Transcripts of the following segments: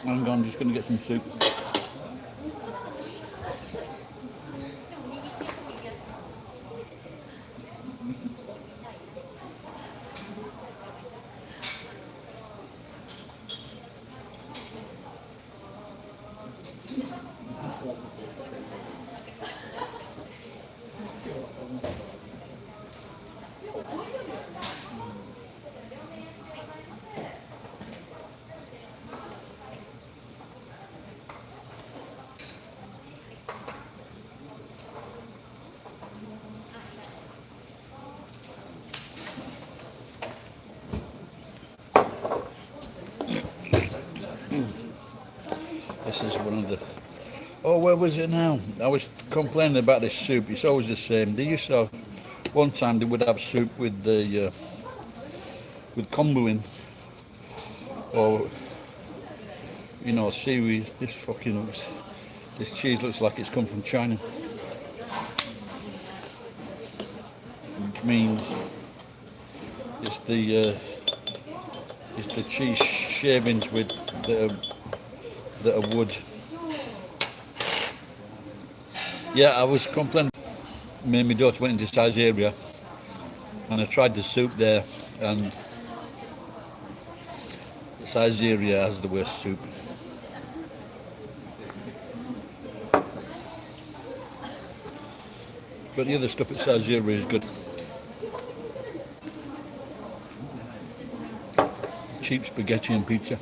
Hang on, I'm just going to get some soup. This is one of the... Oh, where was it now? I was complaining about this soup. It's always the same. They used to have... One time they would have soup with the... with kombu in. Or... You know, seaweed. This fucking... This cheese looks like it's come from China. Which means... It's the... it's the cheese shavings with that are wood. Yeah, I was complaining. Me and my daughter went into Siberia and I tried the soup there, and Siberia has the worst soup. But the other stuff at Siberia is good. Cheap spaghetti and pizza.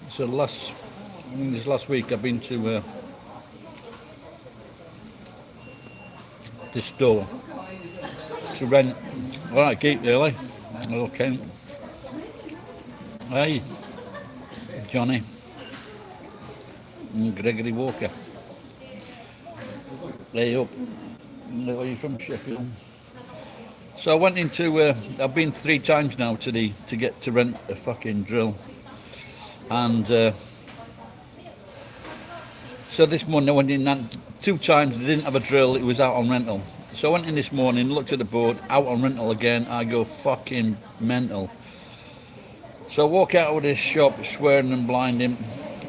So this last week I've been to the store to rent. All right, keep really. Okay. Hey, Johnny and Gregory Walker. Hey up. Are you from Sheffield? So I went into. I've been 3 times now to get to rent a fucking drill. And so this morning I went in, and 2 times they didn't have a drill, it was out on rental. So I went in this morning, looked at the board, out on rental again. I go fucking mental. So I walk out of this shop swearing and blinding,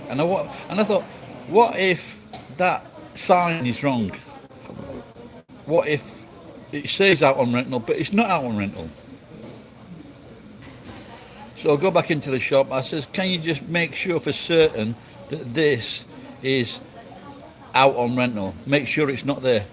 and I thought, what if that sign is wrong? What if it says out on rental but it's not out on rental? So I go back into the shop. I says, can you just make sure for certain that this is out on rental? Make sure it's not there.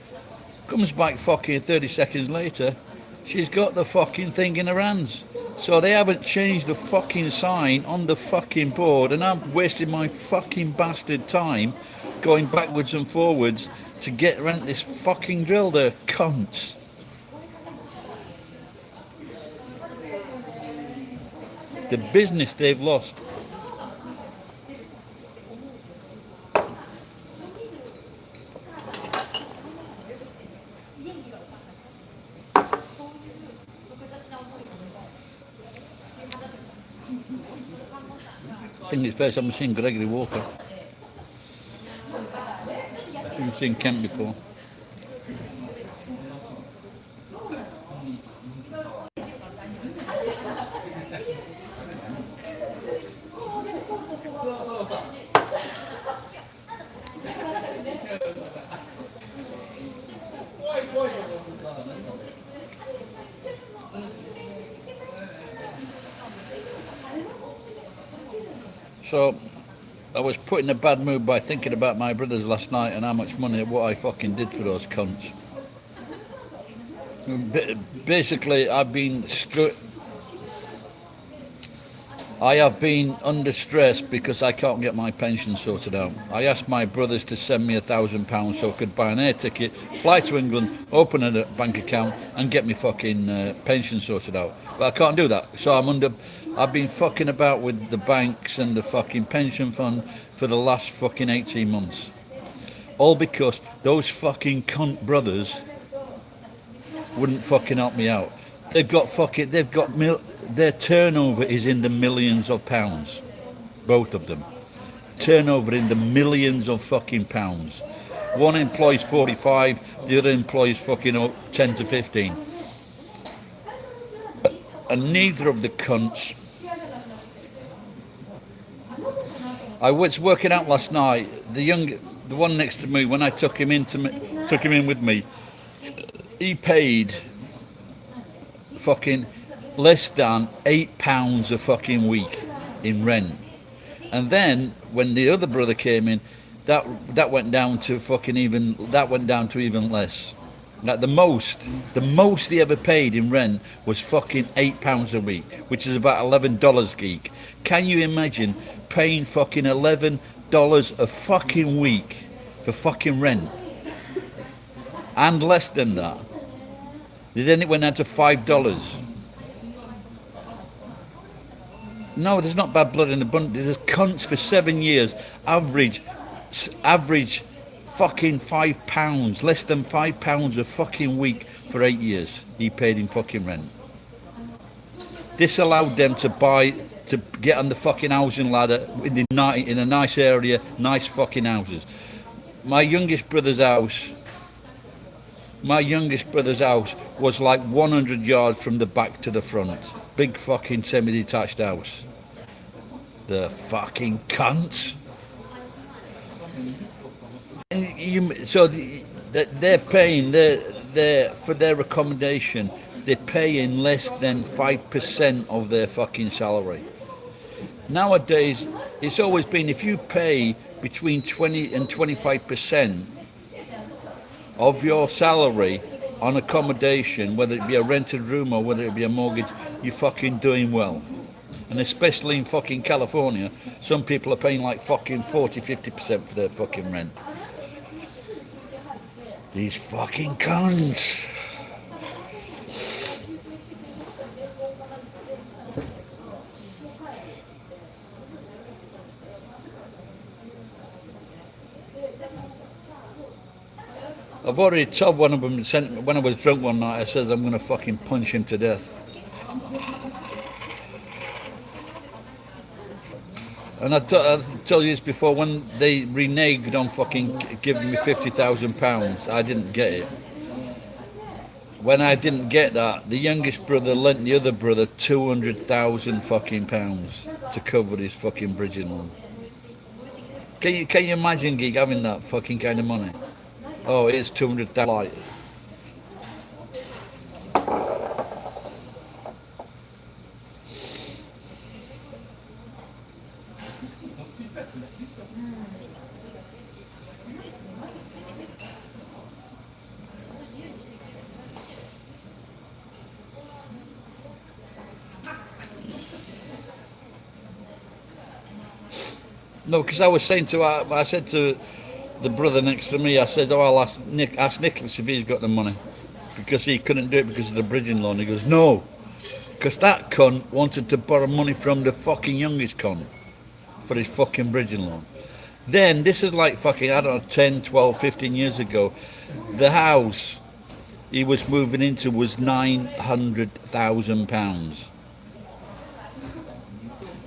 Comes back fucking 30 seconds later, she's got the fucking thing in her hands. So they haven't changed the fucking sign on the fucking board, and I'm wasting my fucking bastard time going backwards and forwards to rent this fucking drill. They're cunts. The business they've lost. I think it's first time I've seen Gregory Walker. I think I've seen Kent before. So I was put in a bad mood by thinking about my brothers last night and how much money what I fucking did for those cunts. Basically, I have been under stress because I can't get my pension sorted out. I asked my brothers to send me £1,000 so I could buy an air ticket, fly to England, open a bank account, and get me fucking pension sorted out. But I can't do that, so I've been fucking about with the banks and the fucking pension fund for the last fucking 18 months. All because those fucking cunt brothers wouldn't fucking help me out. Their turnover is in the millions of pounds. Both of them. Turnover in the millions of fucking pounds. One employs 45, the other employs fucking 10 to 15. And neither of the cunts. I was working out last night. The one next to me, when I took him in with me, he paid fucking less than £8 a fucking week in rent. And then when the other brother came in, that went down to even less. Like the most he ever paid in rent was fucking £8 a week, which is about $11 geek. Can you imagine paying fucking $11 a fucking week for fucking rent? And less than that. Then it went down to $5. No, there's not bad blood in the bunch. There's cunts for 7 years. Average fucking £5, less than £5 a fucking week for 8 years. He paid in fucking rent. This allowed them to get on the fucking housing ladder in a nice area, nice fucking houses. My youngest brother's house was like 100 yards from the back to the front. Big fucking semi-detached house. The fucking cunts. So they're paying for their accommodation. They're paying less than 5% of their fucking salary. Nowadays, it's always been if you pay between 20 and 25% of your salary on accommodation, whether it be a rented room or whether it be a mortgage, you're fucking doing well. And especially in fucking California, some people are paying like fucking 40-50% for their fucking rent. These fucking cunts. I've already told one of them, when I was drunk one night, I says I'm going to fucking punch him to death. And I told you this before, when they reneged on fucking giving me £50,000, I didn't get it. When I didn't get that, the youngest brother lent the other brother 200,000 fucking pounds to cover his fucking bridging loan. Can you imagine, geek, having that fucking kind of money? Oh, it's 200,000. No, because I said to the brother next to me, I said, oh, I'll ask Nicholas if he's got the money. Because he couldn't do it because of the bridging loan. He goes, no. Because that cunt wanted to borrow money from the fucking youngest cunt for his fucking bridging loan. Then, this is like fucking, I don't know, 10, 12, 15 years ago. The house he was moving into was £900,000.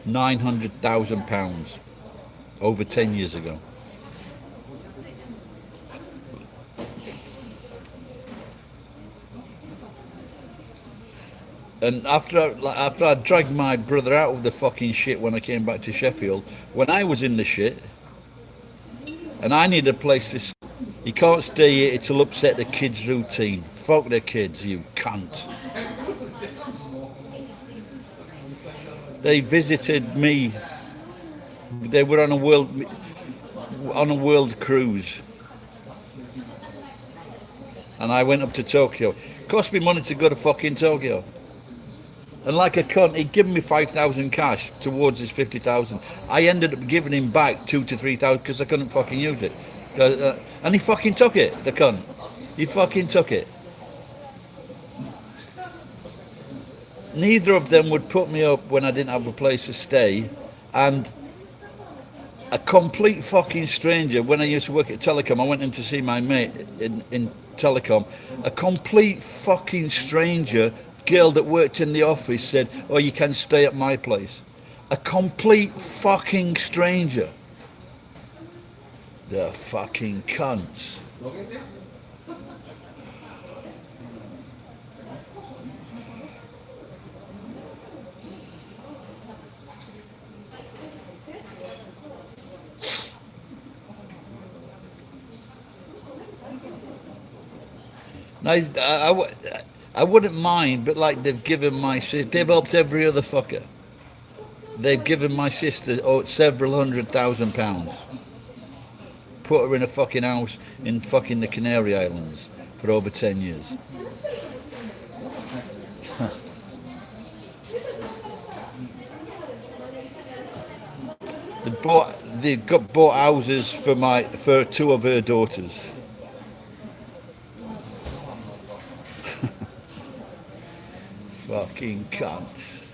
£900,000. Over 10 years ago. And after I dragged my brother out of the fucking shit when I came back to Sheffield, when I was in the shit, and I need a place to stay, he can't stay here, it'll upset the kids' routine. Fuck the kids, you cunt. They visited me They were on a world cruise, and I went up to Tokyo. Cost me money to go to fucking Tokyo. And like a cunt, he'd given me 5,000 cash towards his 50,000. I ended up giving him back 2 to 3,000 because I couldn't fucking use it. And he fucking took it, the cunt. He fucking took it. Neither of them would put me up when I didn't have a place to stay. And a complete fucking stranger, when I used to work at Telecom, I went in to see my mate in Telecom. A complete fucking stranger, girl that worked in the office, said, "Oh, you can stay at my place." A complete fucking stranger. The fucking cunts. I wouldn't mind, but like they've given my sister, they've helped every other fucker. They've given my sister several £100,000. Put her in a fucking house in fucking the Canary Islands for over 10 years. They bought houses for two of her daughters. Fucking cunts.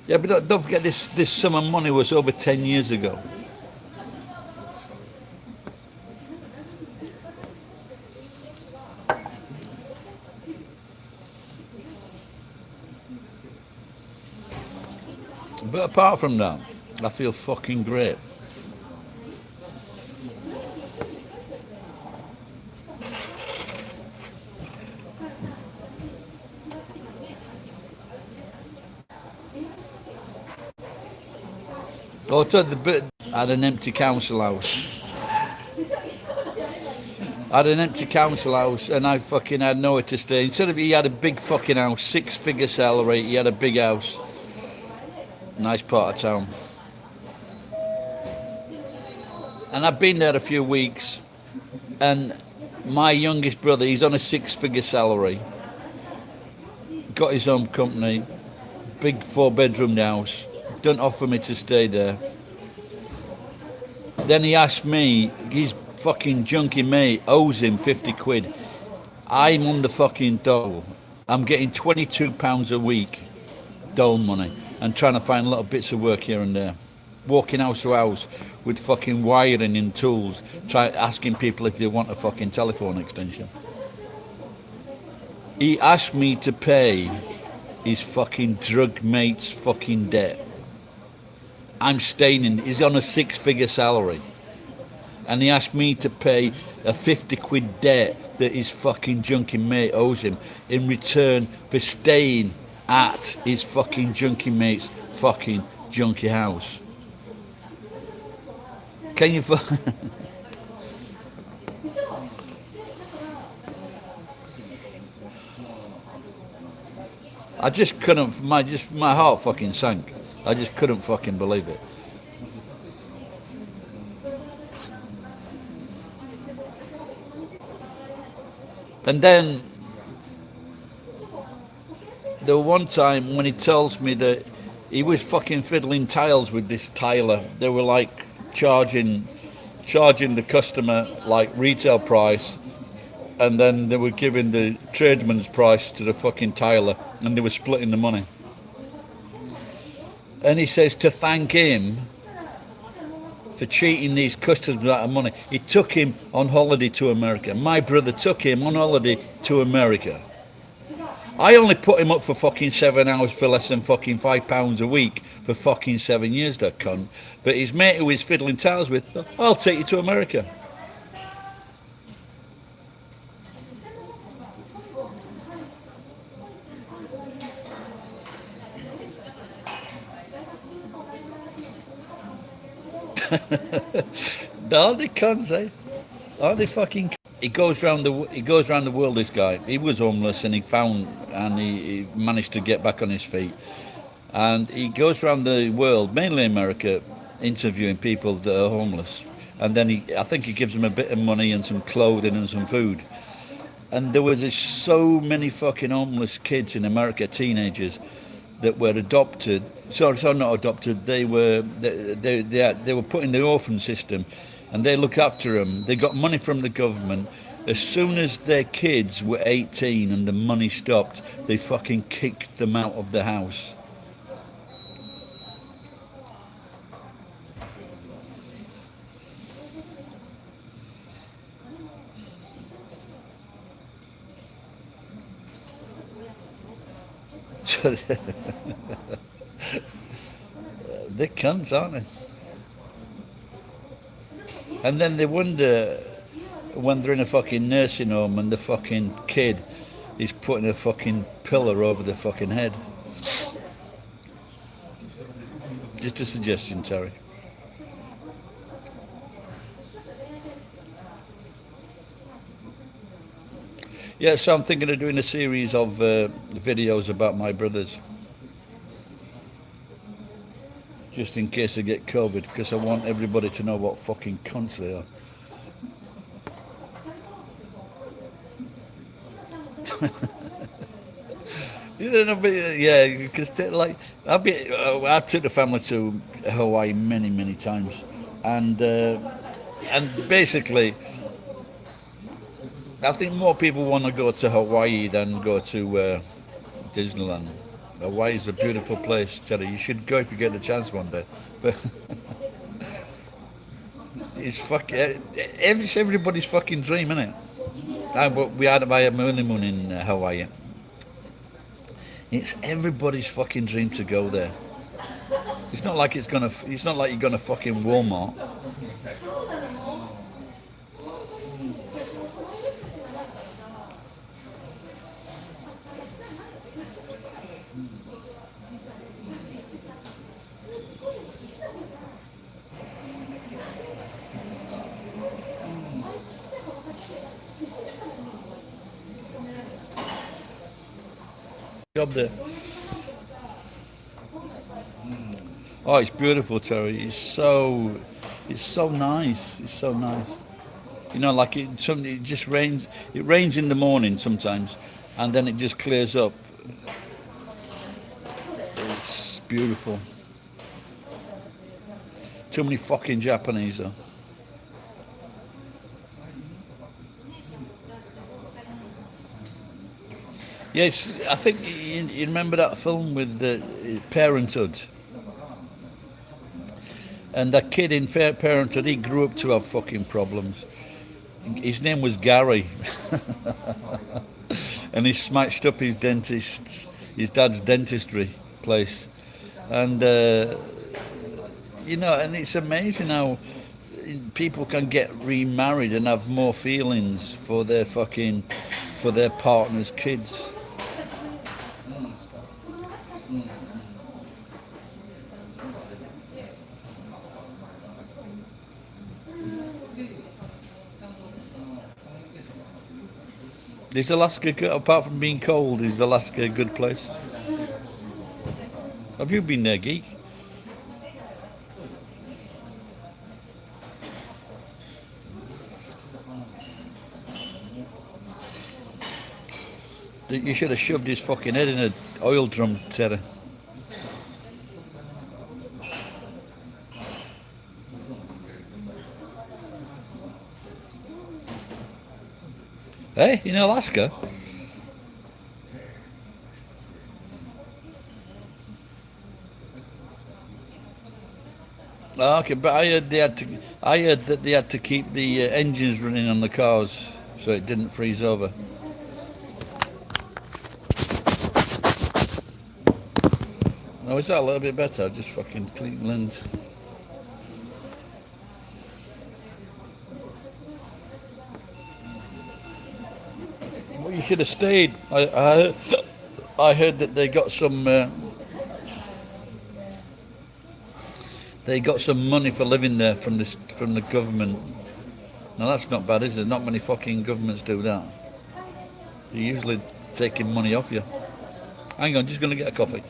Yeah, but don't forget this sum of money was over 10 years ago. But apart from that, I feel fucking great. I told the bit I had an empty council house. I had an empty council house and I fucking had nowhere to stay. Instead of he had a big fucking house, 6-figure salary, he had a big house. Nice part of town. And I've been there a few weeks and my youngest brother, he's on a 6-figure salary. Got his own company, big 4-bedroom house. Don't offer me to stay there. Then he asked me, his fucking junkie mate owes him 50 quid. I'm on the fucking dole. I'm getting £22 a week dole money and trying to find little bits of work here and there. Walking house to house with fucking wiring and tools, asking people if they want a fucking telephone extension. He asked me to pay his fucking drug mate's fucking debt. I'm staying in, he's on a 6-figure salary. And he asked me to pay a 50 quid debt that his fucking junkie mate owes him in return for staying at his fucking junkie mate's fucking junkie house. Can you I just couldn't, my heart fucking sank. I just couldn't fucking believe it. And then there was one time when he tells me that he was fucking fiddling tiles with this tiler. They were like charging the customer like retail price, and then they were giving the tradesman's price to the fucking tiler, and they were splitting the money. And he says to thank him for cheating these customers out of money, he took him on holiday to America. My brother took him on holiday to America. I only put him up for fucking 7 hours for less than fucking £5 a week for fucking 7 years, that cunt. But his mate who he's fiddling tiles with, I'll take you to America. No, they cunts, eh? Are they fucking he goes round the world. This guy, he was homeless and he managed to get back on his feet. And he goes around the world, mainly America, interviewing people that are homeless. And then I think he gives them a bit of money and some clothing and some food. And there was so many fucking homeless kids in America, teenagers, that were adopted. Sorry, not adopted. They were put in the orphan system, and they look after them. They got money from the government. As soon as their kids were 18 and the money stopped, they fucking kicked them out of the house. They're cunts, aren't they? And then they wonder when they're in a fucking nursing home and the fucking kid is putting a fucking pillar over their fucking head. Just a suggestion, Terry. Yeah, so I'm thinking of doing a series of videos about my brothers, just in case I get COVID, because I want everybody to know what fucking cunts they are. You know, but yeah, because like I took the family to Hawaii many, many times, and basically, I think more people want to go to Hawaii than go to Disneyland. Hawaii is a beautiful place, Terry. You should go if you get the chance one day. But it's everybody's fucking dream, isn't it? We had my honeymoon in Hawaii. It's everybody's fucking dream to go there. It's not like It's not like you're gonna fucking Walmart. Job there. Oh, it's beautiful, Terry. It's so nice. It's so nice. You know, like it just rains. It rains in the morning sometimes, and then it just clears up. It's beautiful. Too many fucking Japanese though. Yes, I think you remember that film with Parenthood, and that kid in Parenthood, he grew up to have fucking problems. His name was Gary, and he smashed up his dad's dentistry place, and and it's amazing how people can get remarried and have more feelings for their partner's kids. Is Alaska good? Apart from being cold, is Alaska a good place? Have you been there, geek? You should have shoved his fucking head in an oil drum, Terry. Hey, in Alaska? Oh, okay, but I heard that they had to keep the engines running on the cars so it didn't freeze over. Oh, is that a little bit better? Just fucking Cleveland. Well, you should have stayed. I heard that they got some money for living there from the government. Now that's not bad, is it? Not many fucking governments do that. They're usually taking money off you. Hang on, just going to get a coffee.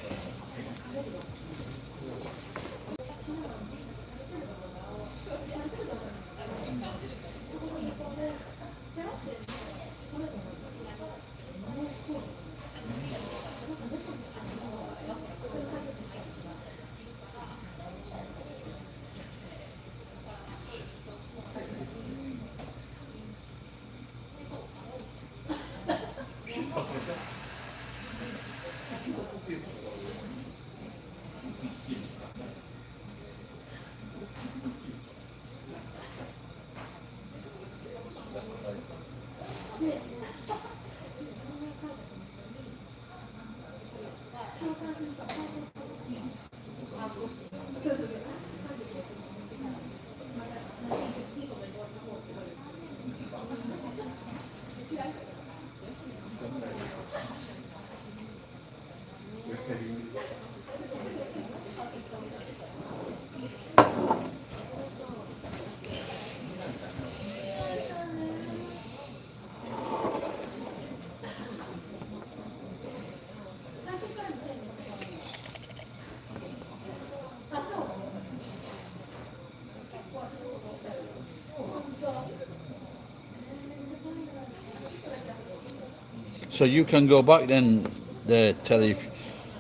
So you can go back then, there, Terry,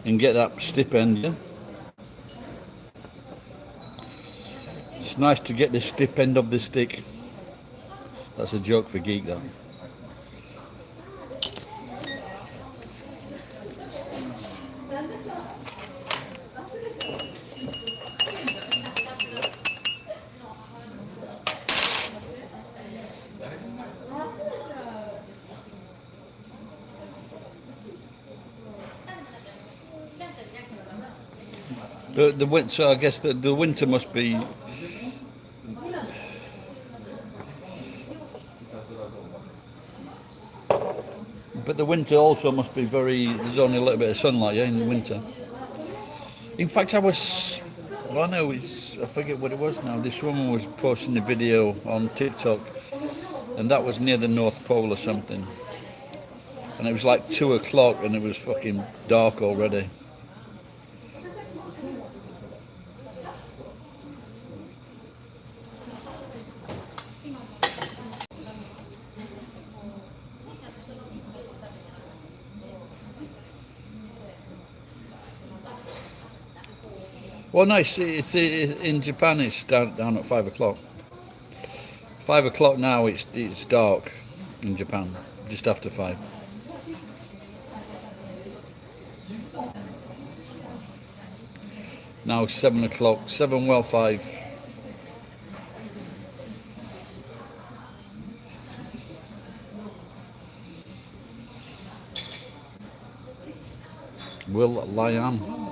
and get that stipend, yeah? It's nice to get the stipend of the stick. That's a joke for geek, that. The winter, so I guess the winter must be. But the winter also must be very. There's only a little bit of sunlight, yeah, in the winter. In fact, I was. Well, I know it's. I forget what it was now. This woman was posting a video on TikTok, and that was near the North Pole or something. And it was like 2 o'clock, and it was fucking dark already. Well, no, it's in Japan. It's down at 5 o'clock. 5 o'clock now. It's dark in Japan, just after 5. Now it's 7 o'clock. 7, well, 5. Will Liam.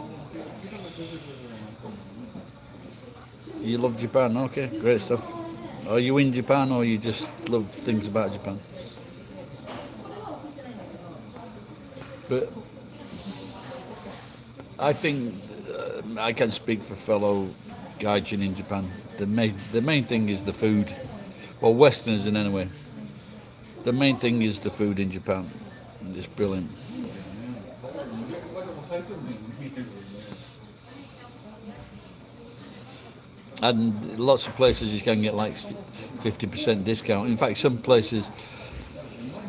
You love Japan, okay, great stuff. Are you in Japan, or you just love things about Japan? But I think I can speak for fellow gaijin in Japan. The main thing is the food. Well, Westerners in anyway. The main thing is the food in Japan. It's brilliant. And lots of places you can get like 50% discount. In fact, some places,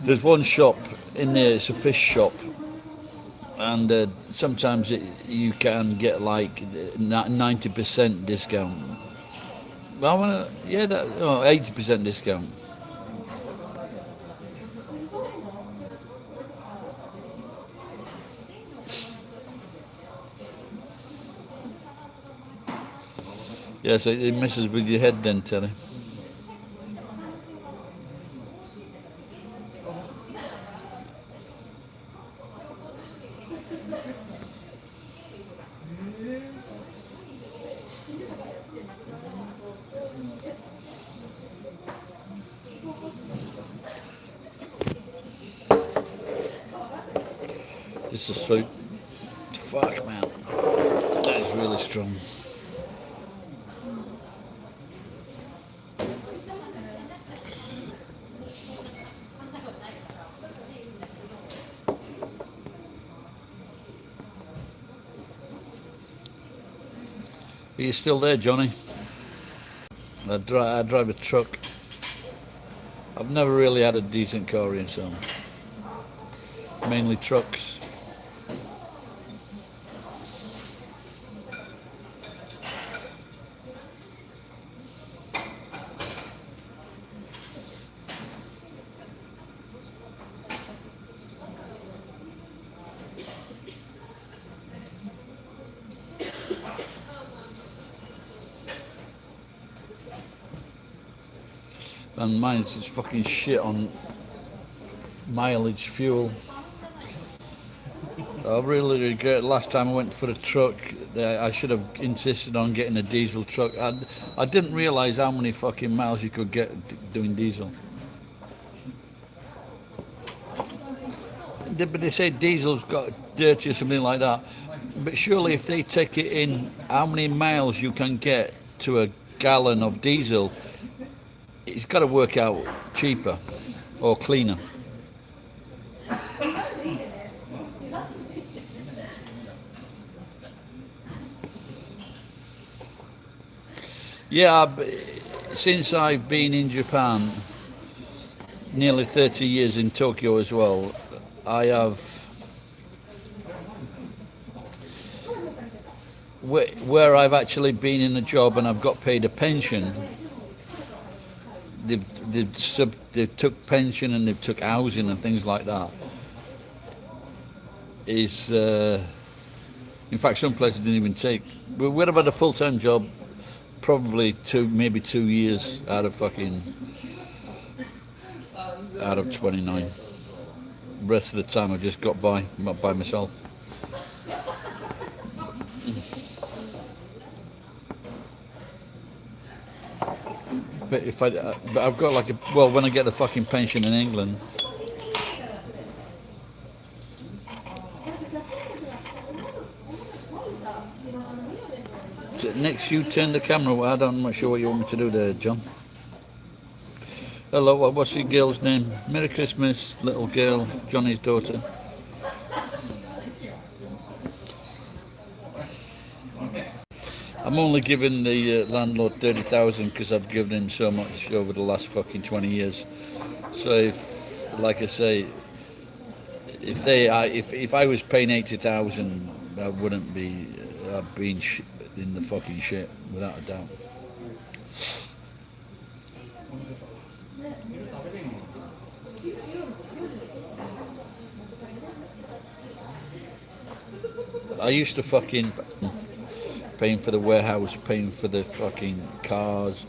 there's one shop in there, it's a fish shop, and sometimes you can get like 90% discount. Well, yeah, 80% discount. Yeah, so it messes with your head then, Terry. This is so... Fuck, man. That is really strong. Are you still there, Johnny? I drive a truck. I've never really had a decent car in, so mainly trucks. And mine's just fucking shit on mileage, fuel. I really regret last time I went for a truck. I should have insisted on getting a diesel truck. I didn't realise how many fucking miles you could get doing diesel. But they say diesel's got dirty or something like that. But surely if they take it in how many miles you can get to a gallon of diesel, it's got to work out cheaper or cleaner. Yeah, since I've been in Japan, nearly 30 years in Tokyo as well, I have, where I've actually been in a job and I've got paid a pension, they've took pension and they've took housing and things like that. In fact, some places didn't even take. But where I've had a full-time job, probably maybe 2 years out of 29. The rest of the time I just got by myself. But but I've got when I get the fucking pension in England. So next, you turn the camera. I'm not sure what you want me to do there, John. Hello, what's your girl's name? Merry Christmas, little girl, Johnny's daughter. I'm only giving the landlord 30,000 because I've given him so much over the last fucking 20 years. So if, like I say, if I was paying 80,000, I wouldn't be being in the fucking shit without a doubt. I used to fucking paying for the warehouse, paying for the fucking cars,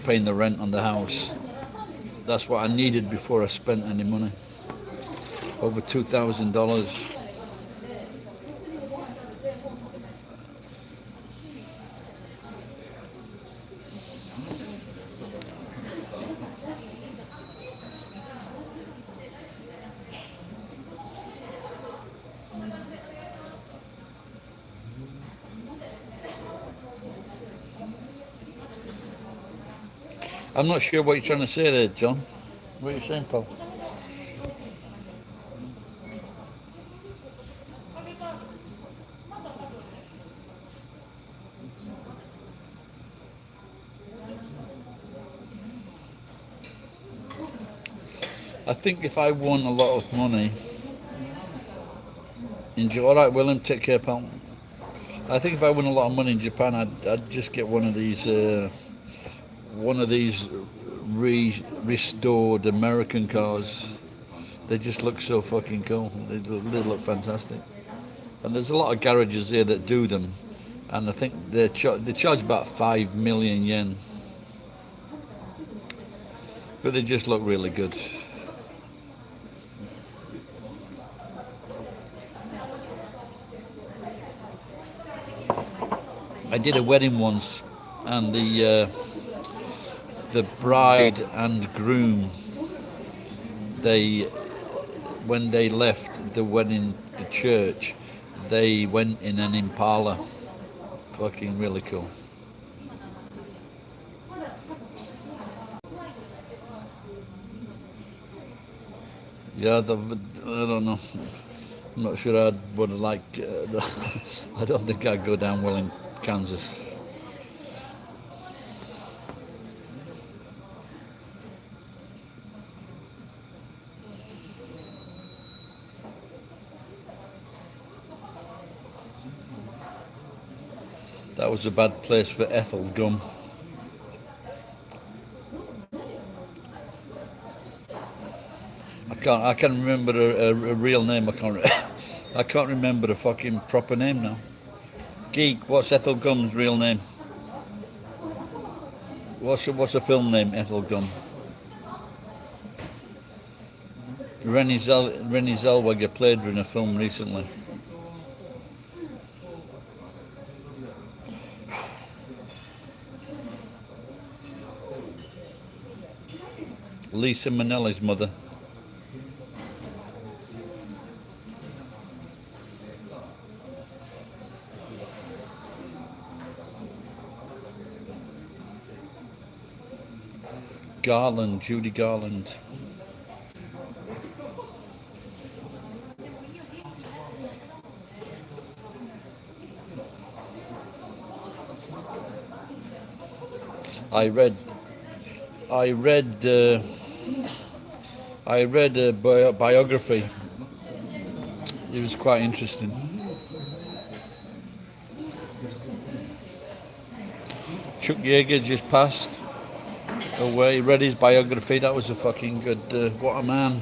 paying the rent on the house. That's what I needed before I spent any money. Over $2,000. I'm not sure what you're trying to say there, John. What are you saying, Paul? I think if I won a lot of money in Japan, all right, William, take care, pal. I think if I won a lot of money in Japan, I'd just get one of these restored American cars. They just look so fucking cool. They look fantastic. And there's a lot of garages here that do them, and I think they charge about 5 million yen, but they just look really good. I did a wedding once, and the bride and groom, when they left the church, they went in an Impala. Fucking really cool. Yeah, I don't know. I'm not sure I'd would like. I don't think I'd go down well in Kansas. That was a bad place for Ethel Gum. I can't remember a real name. I can't remember a fucking proper name now. Geek, what's Ethel Gum's real name? What's a film name? Ethel Gum. Rennie Zellweger played her in a film recently. Lisa Minnelli's mother. Garland, Judy Garland. I read a biography. It was quite interesting. Chuck Yeager just passed away. Read his biography. That was a fucking good. What a man.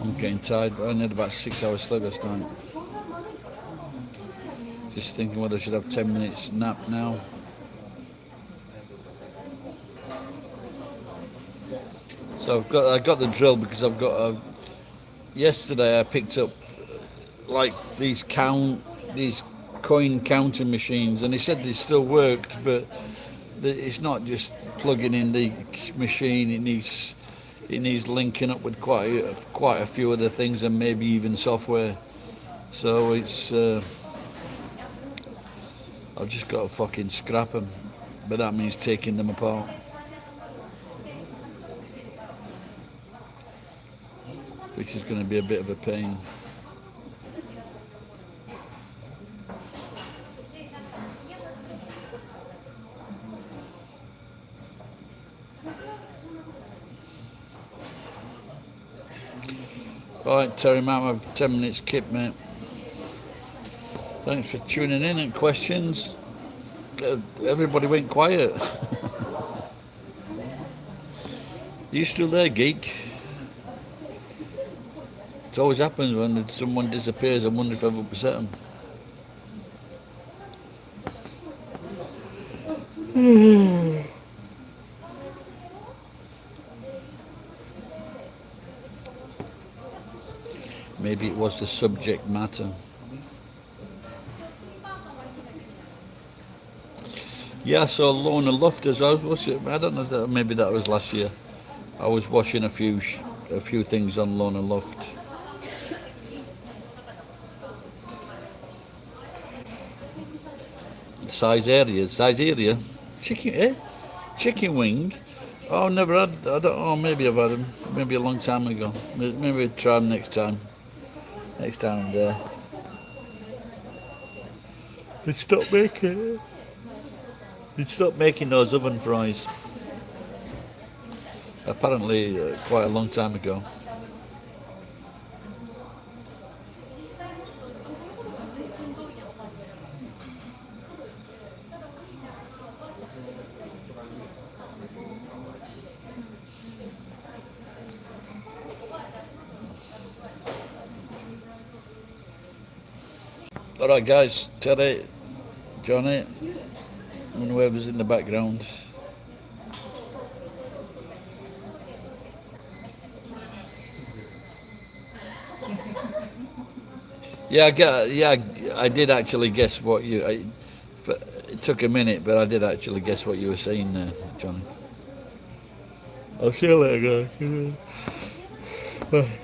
I'm getting tired, but I need about 6 hours sleep last night. Just thinking whether I should have 10 minutes nap now. So I got the drill because I've got yesterday I picked up like these coin counting machines, and he said they still worked, but it's not just plugging in the machine. It needs linking up with quite a few other things and maybe even software. So it's I've just got to fucking scrap them, but that means taking them apart. Which is going to be a bit of a pain. Right, Terry, Matt, I've 10 minutes kip, mate. Thanks for tuning in and questions. Everybody went quiet. You still there, geek? It always happens when someone disappears. I wonder if I've upset them. Maybe it was the subject matter. Yeah, so Lorna Luft as I was. I don't know if maybe that was last year. I was watching a few things on Lorna Luft. Size area. Chicken wing. Oh, never had. I don't. Oh, maybe I've had them. Maybe a long time ago. Maybe we'll try them next time. Next time I'm there. They stopped making those oven fries. Apparently, quite a long time ago. All right, guys, Teddy, Johnny, and whoever's in the background. Yeah, I did actually guess what you. It took a minute, but I did actually guess what you were saying there, Johnny. I'll see you later, guys. Bye.